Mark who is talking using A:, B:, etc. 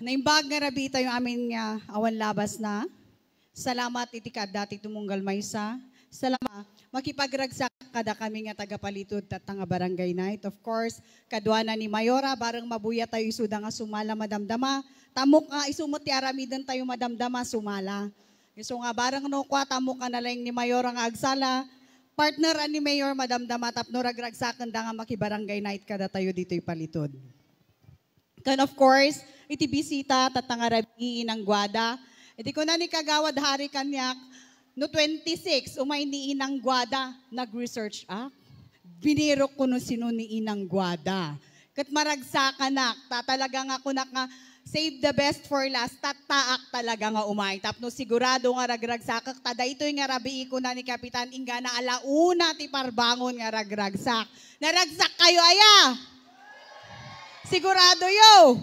A: Naimbag nga rabita yung aming awan labas na. Salamat iti dati tumunggal maysa. Salamat. Makipagragsak kada kami nga tagapalitod tatanga barangay night. Of course, kadwana ni Mayora, barang mabuya tayo isuda nga sumala madamdama. Tamok nga isumot ti aramidan tayo madamdama sumala. So nga barang no kwa tamok ka na lang ni Mayora nga agsala. Partner ni Mayor madamdama tapno ragragsakan da nga makibarangay night kada tayo dito'y palitod. Kan of course, iti bisita tatanga rabi ng Guada. Iti ko na ni kagawad hari kanyak no 26, umay ni Inang Guada, nag-research binirok ko no sino ni Inang Guada. Kat maragsakan na, tatalaga nga ko na save the best for last, tataak talaga nga umay. Tapno sigurado nga ragragsakak, tada ito'y nga rabi ko na ni Kapitan Inga na alauna ti parbangon nga ragragsak. Naragsak kayo aya! Sigurado yo!